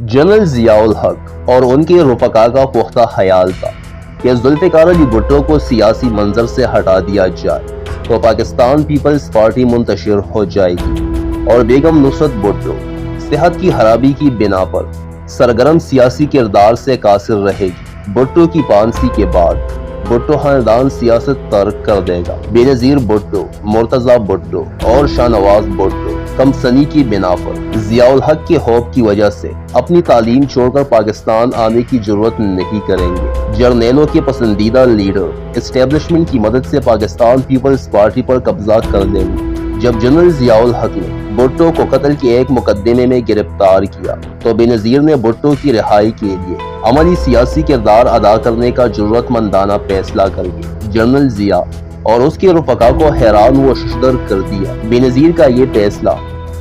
General Ziaul हक और उनके रफका का पुख्ता ख्याल था कि जुल्फ़िकार अली भुट्टो को सियासी मंजर से हटा दिया जाए तो पाकिस्तान पीपल्स पार्टी मुंतशिर हो जाएगी और बेगम नुसरत भुट्टो सेहत की खराबी की बिना पर सरगर्म सियासी किरदार से कासिर रहेगी। भुट्टो की पांसी के बाद भुट्टो खानदान सियासत तर्क कर देगा। बेनज़ीर भुट्टो, मुर्तज़ा भुट्टो और शाहनवाज भुट्टो कमसनी की बिना पर जियाउल हक के खौफ की वजह से अपनी तालीम छोड़कर पाकिस्तान आने की जरूरत नहीं करेंगे। जर्नैलों के पसंदीदा लीडर एस्टेब्लिशमेंट की मदद से पाकिस्तान पीपल्स पार्टी पर कब्जा कर लेंगे। जब जनरल जियाउल हक ने भुट्टो को कत्ल के एक मुकदमे में गिरफ्तार किया तो बेनज़ीर ने भुट्टो की रिहाई के लिए अमली सियासी किरदार अदा करने का जरूरतमंदाना फैसला करके जनरल जिया और उसके रफका को हैरान व शशदर कर दिया। बेनज़ीर का ये फैसला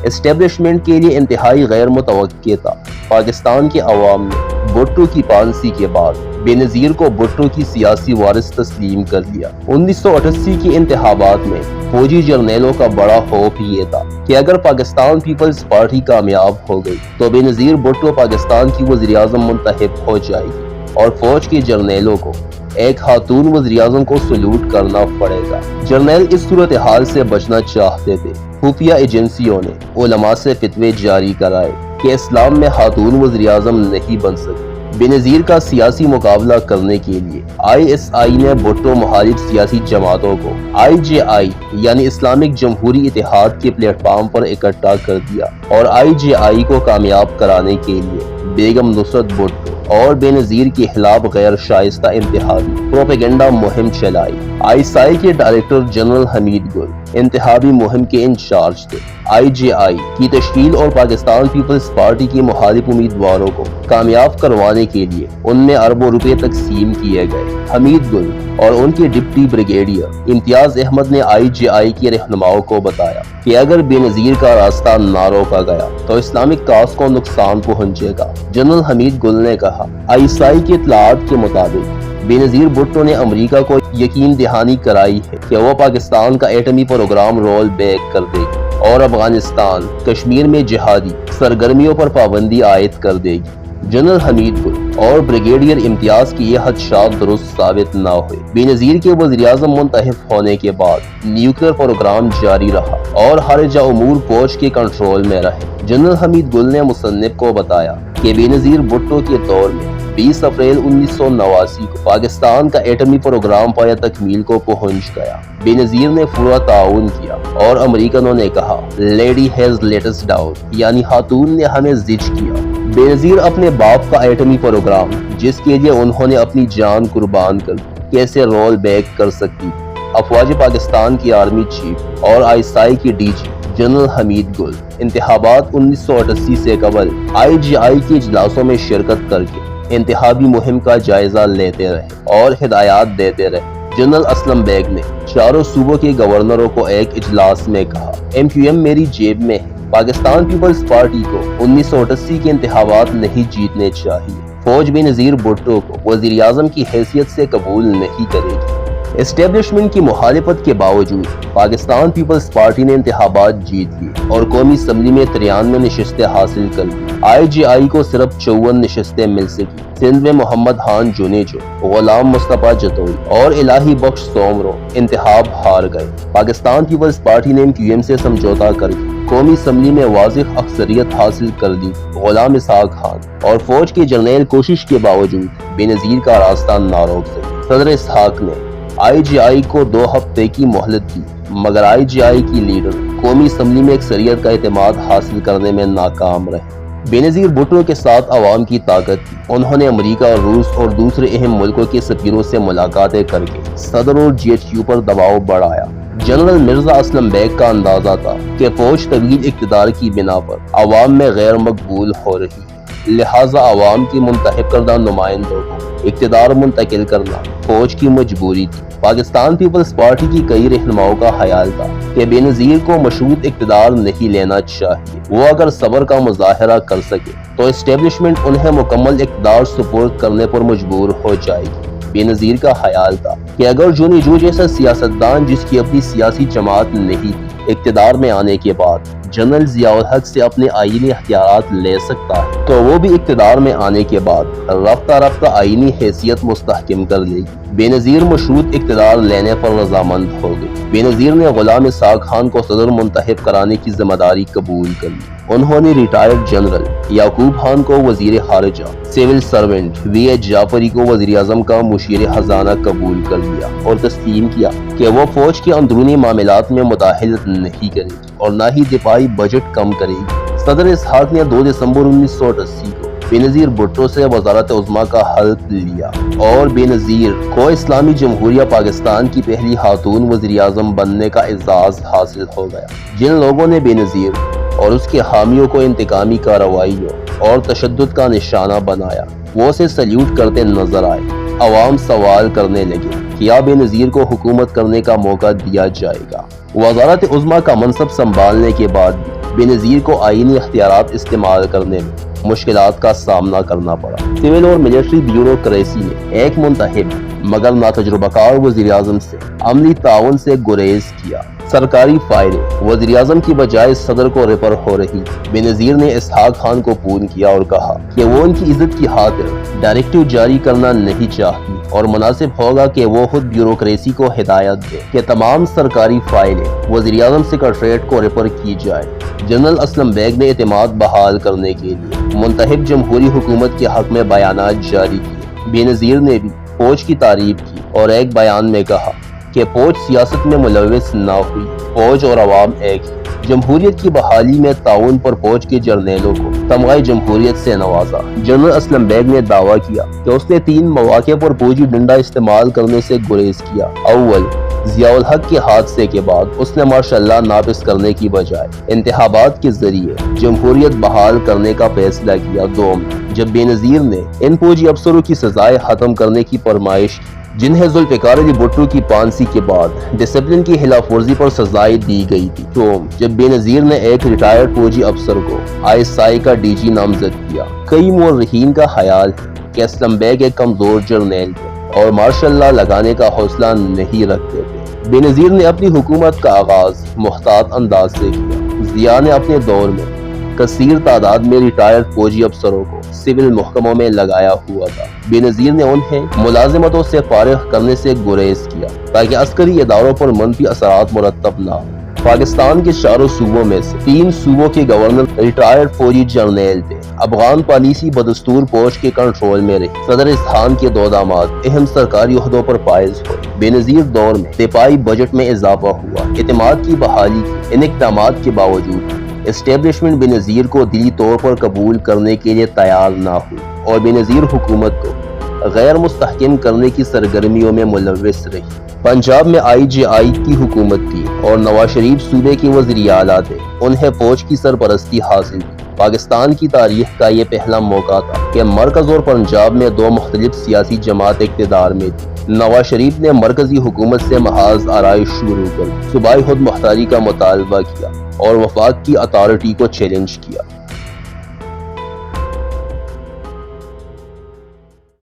एस्टेब्लिशमेंट के लिए इंतहाई गैर मुतवक्की था। पाकिस्तान के अवाम ने भुट्टो की पांसी के बाद बेनज़ीर को भुट्टो की सियासी वारिस तस्लीम कर लिया। 1988 के इंतखाबात में फौजी जर्नैलों का बड़ा खौफ ये था कि अगर पाकिस्तान पीपल्स पार्टी कामयाब हो गई तो बेनज़ीर भुट्टो पाकिस्तान की वज़ीर-ए-आज़म मुंतखब हो जाएगी और फौज के जर्नैलों को एक खातून वज़ीर-ए-आज़म को सलूट करना पड़ेगा। जर्नैल इस सूरत हाल से बचना चाहते थे। खुफिया एजेंसियों ने उलमा से फितवे जारी कराए कि इस्लाम में खातून वज़ीर-ए-आज़म नहीं बन सकती। बेनज़ीर का सियासी मुकाबला करने के लिए ISI ने भुट्टो मुखालिफ सियासी जमातों को IJI यानी इस्लामिक जमहूरी इतिहाद के प्लेटफॉर्म पर इकट्ठा कर दिया और IJI को कामयाब कराने के लिए बेगम नुसरत भुट्टो और बेनज़ीर के खिलाफ गैर शाइस्ता इंतहाबी प्रोपेगेंडा मुहिम चलाई। ISI के डायरेक्टर जनरल हमीद गुल इंतहाबी मुहिम के इंचार्ज थे। IJI की तश्कील और पाकिस्तान पीपल्स पार्टी के मुखालिफ उम्मीदवारों को कामयाब करवाने के लिए उनमें अरबों रुपए तकसीम किए गए। हमीद गुल और उनके डिप्टी ब्रिगेडियर इम्तियाज अहमद ने IJI के रहनुमाओं को बताया कि अगर बेनज़ीर का रास्ता ना रोका गया तो इस्लामिक काज को नुकसान पहुंचेगा। जनरल हमीद गुल ने कहा, ISI के इत्तलात के मुताबिक बेनज़ीर भुट्टो ने अमेरिका को यकीन दहानी कराई है कि वो पाकिस्तान का एटमी प्रोग्राम रोल बैक कर देगी और अफगानिस्तान कश्मीर में जिहादी सरगर्मियों पर पाबंदी आयद कर देगी। जनरल हमीद गुल और ब्रिगेडियर इम्तियाज की यह खदशात दुरुस्त साबित न हुए। बेनज़ीर के वज़ीर-ए-आज़म मुंतखब होने के बाद न्यूक्लियर प्रोग्राम जारी रहा और खारिजा उमूर फौज के कंट्रोल में रहे। जनरल हमीद गुल ने मुसन्निफ को बताया कि बेनज़ीर भुट्टो के दौर में 20 अप्रैल 1989 को पाकिस्तान का एटमी प्रोग्राम पाया तकमील को पहुंच गया। बेनज़ीर ने पूरा ताउन किया और अमेरिकनों ने कहा, lady has let us down, यानी खातून ने हमें जिज किया। बेनज़ीर अपने बाप का एटमी प्रोग्राम जिसके लिए उन्होंने अपनी जान कुर्बान कर कैसे रोल बैक कर सकती। अफवाज पाकिस्तान की आर्मी चीफ और ISI की DG जनरल हमीद गुल इंतखाबात 1988 से कबल IJI के इजलासों में शिरकत करके इंतखाबी मुहिम का जायजा लेते रहे और हिदायत देते रहे। जनरल असलम बेग ने चारों सूबों के गवर्नरों को एक इजलास में कहा, MQM मेरी जेब में है। पाकिस्तान पीपल्स पार्टी को 1988 के इंतखाबात नहीं जीतने चाहिए। फौज बेनज़ीर भुट्टो को वज़ीर-ए-आज़म की हैसियत से कबूल नहीं करेगी। एस्टेब्लिशमेंट की मुखालिफत के बावजूद पाकिस्तान पीपल्स पार्टी ने इंतखाबात जीत लिए और कौमी असम्बली में 93 नशस्तें हासिल कर ली। IJI को सिर्फ 54 नशस्तें मिल सकी। सिंध में मोहम्मद खान जुनेजो, गुलाम मुस्तफा जतोई और इलाही बख्श सोमरो इंतखाब हार गए। पाकिस्तान पीपल्स पार्टी ने MQM से समझौता करके कौमी असम्बली में वाज़िह अक्सरियत हासिल कर दी। गुलाम इसहाक खान और फौज के जर्नैल कोशिश के बावजूद बेनज़ीर का रास्ता ना रोक सके। सदर इसहाक ने IJI को 2 हफ्ते की मोहलत दी मगर IJI की लीडर कौमी असम्बली में अक्सरियत का एतमाद हासिल करने में नाकाम रहे। बेनज़ीर भुट्टो के साथ अवाम की ताकत थी। उन्होंने अमेरिका और रूस और दूसरे अहम मुल्कों के सफीरों से मुलाकातें करके सदर और GHQ पर दबाव बढ़ाया। जनरल मिर्जा असलम बेग का अंदाजा था कि फौज तवील इक़्तिदार की बिना पर अवाम में गैर मकबूल हो रही है, लिहाजा अवाम की मुंतखब करदा नुमाइंदों को इक़्तिदार मुंतकिल करना फौज की मजबूरी थी। पाकिस्तान पीपल्स पार्टी की कई रहनुमाओं का ख्याल था कि बेनज़ीर को मशरूत इक़्तिदार नहीं लेना चाहिए। वो अगर सब्र का मुजाहरा कर सके तो एस्टेब्लिशमेंट उन्हें मुकम्मल इक़्तिदार सुपुर्द करने पर मजबूर हो जाएगी। बेनज़ीर का ख्याल था कि अगर जोनी जो जैसा सियासतदान जिसकी अपनी सियासी जमात नहीं थी इक़्तिदार में आने के बाद جنرل ضیاء الحق سے اپنے آئینی اختیارات لے سکتا ہے تو وہ بھی اقتدار میں آنے کے بعد رفتہ رفتہ آئینی حیثیت مستحکم کر لے گی۔ بے نظیر مشروط اقتدار لینے پر رضامند ہو گئی۔ بے نظیر نے غلام اسحاق خان کو صدر منتخب کرانے کی ذمہ داری قبول کر لی۔ انہوں نے ریٹائرڈ جنرل یعقوب خان کو وزیر خارجہ، civil servant V H Jafri کو وزیر اعظم کا مشیر خزانہ قبول کر لیا اور تسلیم کیا کہ وہ فوج کے اندرونی معاملات میں مداخلت نہیں کرے گی اور نہ ہی دفاعی بجٹ کم کرے گی۔ صدر اسحاق نے 2 دسمبر 1988 کو بے نظیر بھٹو سے وزارت عظمیٰ کا حلف لیا اور بے نظیر کو اسلامی جمہوریہ پاکستان کی پہلی خاتون وزیر اعظم بننے کا اعزاز حاصل ہو گیا۔ جن لوگوں نے بے نظیر اور اس کے حامیوں کو انتقامی کارروائیوں اور تشدد کا نشانہ بنایا وہ اسے سلیوٹ کرتے نظر آئے۔ عوام سوال کرنے لگے کہ کیا بے نظیر کو حکومت کرنے کا موقع دیا جائے گا؟ وزارت عظمیٰ کا منصب سنبھالنے کے بعد بھی بے نظیر کو آئینی اختیارات استعمال کرنے میں مشکلات کا سامنا کرنا پڑا۔ سول اور ملٹری بیوروکریسی نے ایک منتخب مگر ناتجربہ کار وزیر اعظم سے عملی تعاون سے گریز کیا۔ سرکاری فائلیں وزیر اعظم کی بجائے صدر کو ریفر ہو رہی۔ بے نظیر نے اسحاق خان کو فون کیا اور کہا کہ وہ ان کی عزت کی خاطر ڈائریکٹو جاری کرنا نہیں چاہتی اور مناسب ہوگا کہ وہ خود بیوروکریسی کو ہدایت دے کہ تمام سرکاری فائلیں وزیر اعظم سیکریٹریٹ کو ریفر کی جائے۔ جنرل اسلم بیگ نے اعتماد بحال کرنے کے لیے منتخب جمہوری حکومت کے حق میں بیانات جاری کیے۔ بے نظیر نے بھی فوج کی تعریف کی اور ایک بیان میں کہا کہ فوج سیاست میں ملوث نہ ہوئی، فوج اور عوام ایک ہی۔ جمہوریت کی بحالی میں تعاون پر فوج کے جرنیلوں کو تمغہ جمہوریت سے نوازا۔ جنرل اسلم بیگ نے دعویٰ کیا کہ اس نے 3 مواقع پر فوجی ڈنڈا استعمال کرنے سے گریز کیا۔ اول، ضیاء الحق کے حادثے کے بعد اس نے ماشاء اللہ نافذ کرنے کی بجائے انتخابات کے ذریعے جمہوریت بحال کرنے کا فیصلہ کیا۔ دوم، جب بے نظیر نے ان فوجی افسروں کی سزائیں ختم کرنے کی فرمائش کی جنہیں ذوالفقار علی بھٹو کی پانسی کے بعد ڈسپلن کی خلاف ورزی پر سزائیں دی گئی تھی۔ چوم، جب بے نظیر نے ایک ریٹائرڈ فوجی افسر کو ISI کا DG نامزد کیا۔ کئی مورخین کا خیال ہے کہ اسلم بیگ ایک کمزور جرنیل تھے اور ماشاء اللہ لگانے کا حوصلہ نہیں رکھتے تھے۔ بے نظیر نے اپنی حکومت کا آغاز محتاط انداز سے کیا۔ ضیاء نے اپنے دور میں کثیر تعداد میں ریٹائرڈ فوجی افسروں کو سول محکموں میں لگایا ہوا تھا۔ بے نظیر نے انہیں ملازمتوں سے فارغ کرنے سے گریز کیا تاکہ عسکری اداروں پر منفی اثرات مرتب نہ ہوں۔ پاکستان کے 4 صوبوں میں سے 3 صوبوں کے گورنر ریٹائرڈ فوجی جرنیل تھے۔ افغان پالیسی بدستور فوج کے کنٹرول میں رہی۔ صدر خان کے 2 داماد اہم سرکاری عہدوں پر فائز ہوئے۔ بے نظیر دور میں دفاعی بجٹ میں اضافہ ہوا۔ اعتماد کی بحالی کی ان اقدامات کے باوجود اسٹیبلشمنٹ بے نظیر کو دلی طور پر قبول کرنے کے لیے تیار نہ ہوئی اور بے نظیر حکومت کو غیر مستحکم کرنے کی سرگرمیوں میں ملوث رہی۔ پنجاب میں IJI کی حکومت تھی اور نواز شریف صوبے کے وزیر اعلیٰ تھے۔ انہیں فوج کی سرپرستی حاصل تھی۔ پاکستان کی تاریخ کا یہ پہلا موقع تھا کہ مرکز اور پنجاب میں 2 مختلف سیاسی جماعت اقتدار میں تھی۔ نواز شریف نے مرکزی حکومت سے محاذ آرائش شروع کر صوبائی خود مختاری کا مطالبہ کیا اور وفاق کی اتھارٹی کو چیلنج کیا۔